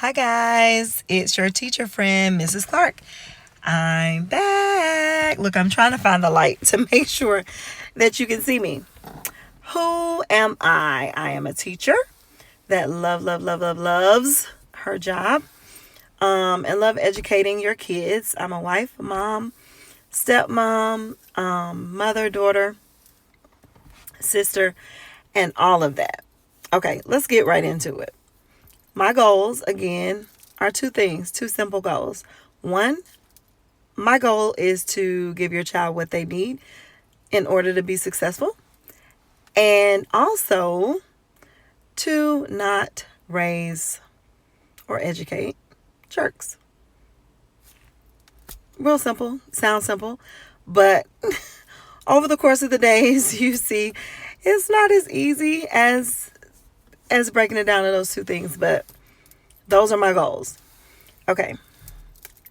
Hi guys, it's your teacher friend, Mrs. Clark. I'm back. Look, I'm trying to find the light to make sure that you can see me. Who am I? I am a teacher that loves her job and love educating your kids. I'm a wife, mom, stepmom, mother, daughter, sister, and all of that. Okay, let's get right into it. My goals, again, are two things, two simple goals. One, my goal is to give your child what they need in order to be successful, and also to not raise or educate jerks. Real simple, sounds simple, but over the course of the days, you see, it's not as easy as breaking it down to those two things, but those are my goals. Okay,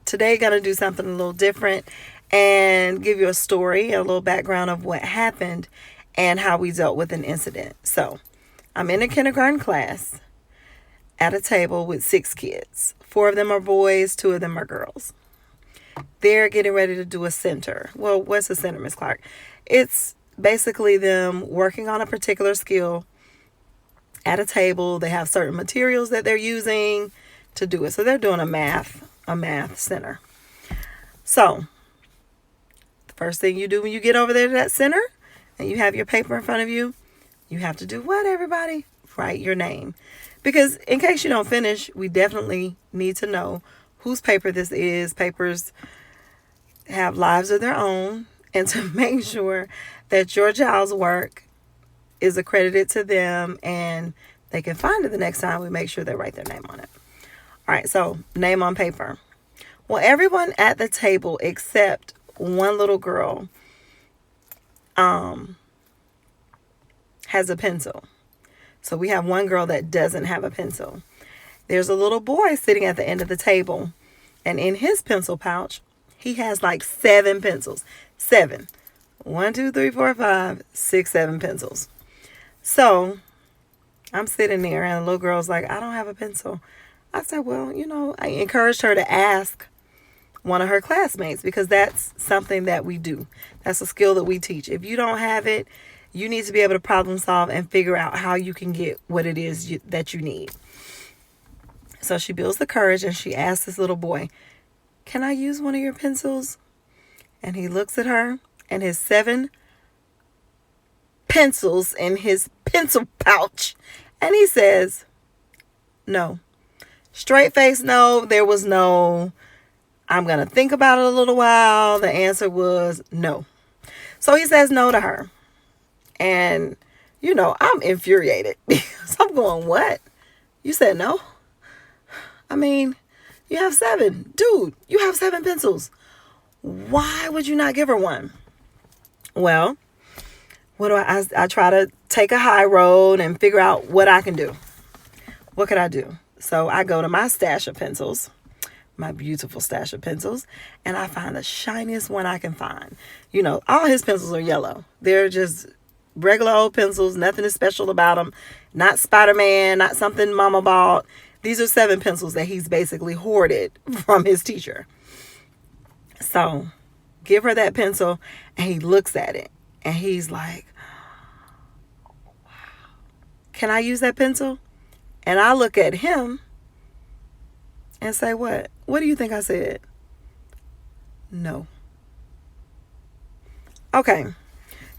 today gonna do something a little different and give you a story, a little background of what happened and how we dealt with an incident. So I'm in a kindergarten class at a table with 6 kids. 4 of them are boys, 2 of them are girls. They're getting ready to do a center. Well, what's a center, Miss Clark? It's basically them working on a particular skill at a table. They have certain materials that they're using to do it. So they're doing a math center. So the first thing you do when you get over there to that center and you have your paper in front of you, you have to do what, everybody? Write your name. Because in case you don't finish, we definitely need to know whose paper this is. Papers have lives of their own. And to make sure that your child's work is accredited to them and they can find it the next time, we make sure they write their name on it. All right, so name on paper. Well, everyone at the table except one little girl has a pencil. So we have one girl that doesn't have a pencil. There's a little boy sitting at the end of the table, and in his pencil pouch, he has like 7 pencils. 7. 1, 2, 3, 4, 5, 6, 7 pencils. So I'm sitting there, and the little girl's like, I don't have a pencil. I said, well, I encouraged her to ask one of her classmates because that's something that we do. That's a skill that we teach. If you don't have it, you need to be able to problem solve and figure out how you can get what it is that you need. So she builds the courage and she asks this little boy, can I use one of your pencils? And he looks at her and his 7 pencils in his pencil pouch. And he says, no. Straight face no. There was no, I'm going to think about it a little while. The answer was no. So he says no to her. And, I'm infuriated. So I'm going, what? You said no? I mean, you have 7. Dude, you have 7 pencils. Why would you not give her one? Well, what do I try to take a high road and figure out what I can do. What could I do? So I go to my stash of pencils, my beautiful stash of pencils, and I find the shiniest one I can find. All his pencils are yellow. They're just regular old pencils. Nothing is special about them. Not Spider-Man, not something mama bought. These are 7 pencils that he's basically hoarded from his teacher. So give her that pencil and he looks at it and he's like, can I use that pencil? And I look at him and say, what? What do you think I said? No. Okay.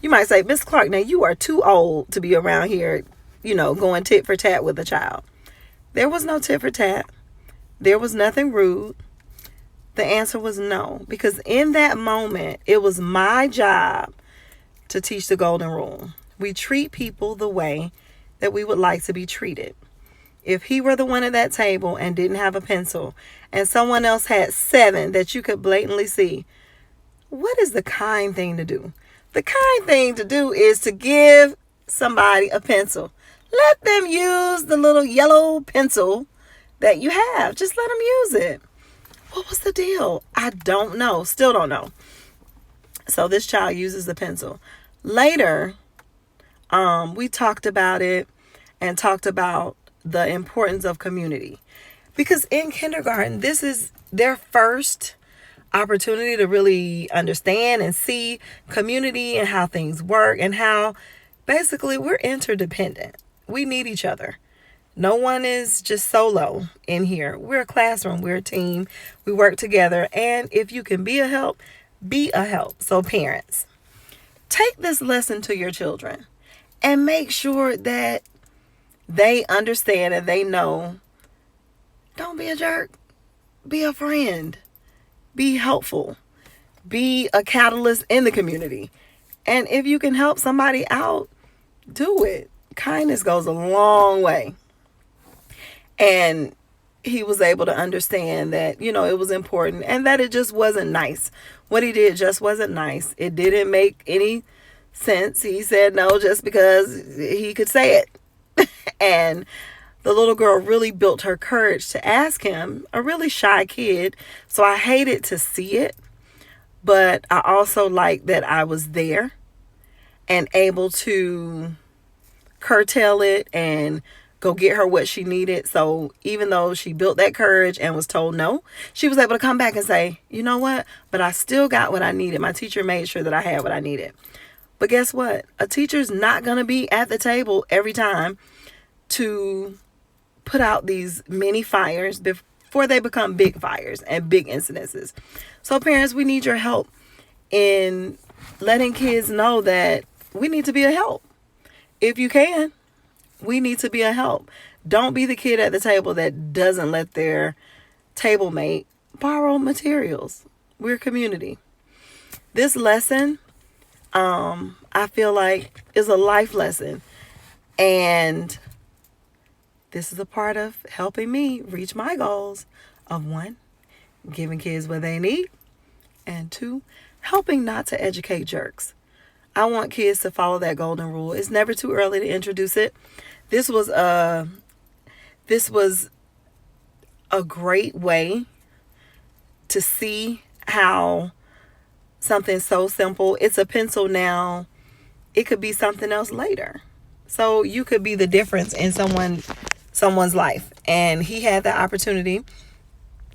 You might say, Miss Clark, now you are too old to be around here, going tit for tat with a child. There was no tit for tat. There was nothing rude. The answer was no. Because in that moment, it was my job to teach the golden rule. We treat people the way that we would like to be treated. If he were the one at that table and didn't have a pencil, and someone else had 7 that you could blatantly see, what is the kind thing to do? The kind thing to do is to give somebody a pencil. Let them use the little yellow pencil that you have. Just let them use it. What was the deal? I don't know. Still don't know. So this child uses the pencil. Later, we talked about it and talked about the importance of community. Because in kindergarten, this is their first opportunity to really understand and see community and how things work, and how basically we're interdependent. We need each other. No one is just solo in here. We're a classroom. We're a team. We work together. And if you can be a help, be a help. So parents, take this lesson to your children and make sure that they understand and they know, don't be a jerk. Be a friend. Be helpful. Be a catalyst in the community. And if you can help somebody out, do it. Kindness goes a long way. And he was able to understand that, it was important and that it just wasn't nice. What he did just wasn't nice. It didn't make any sense. He said no just because he could say it. And the little girl really built her courage to ask him, a really shy kid. So I hated to see it, but I also liked that I was there and able to curtail it and go get her what she needed. So even though she built that courage and was told no, she was able to come back and say, you know what? But I still got what I needed. My teacher made sure that I had what I needed. But guess what? A teacher's not going to be at the table every time to put out these mini fires before they become big fires and big incidences. So parents, we need your help in letting kids know that we need to be a help. If you can, we need to be a help. Don't be the kid at the table that doesn't let their table mate borrow materials. We're a community. This lesson, I feel like, is a life lesson. And this is a part of helping me reach my goals of 1, giving kids what they need, and 2, helping not to educate jerks. I want kids to follow that golden rule. It's never too early to introduce it. This was a great way to see how something so simple, it's a pencil now, it could be something else later. So you could be the difference in someone's life. And he had the opportunity.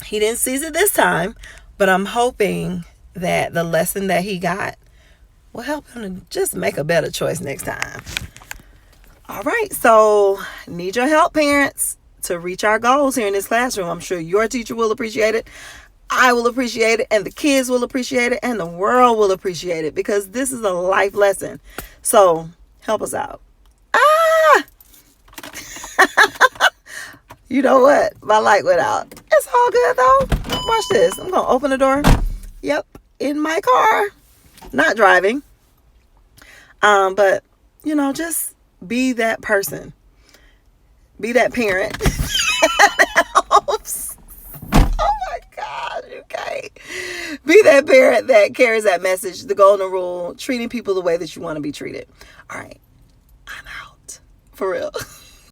He didn't seize it this time, but I'm hoping that the lesson that he got will help him to just make a better choice next time. All right, so need your help, parents, to reach our goals here in this classroom. I'm sure your teacher will appreciate it. I will appreciate it, and the kids will appreciate it, and the world will appreciate it, because this is a life lesson. So help us out. You know what? My light went out. It's all good though. Watch this. I'm going to open the door. Yep. In my car. Not driving. But, just be that person. Be that parent. Oops. Oh my God, okay. Be that parent that carries that message, the golden rule, treating people the way that you want to be treated. All right. I'm out. For real.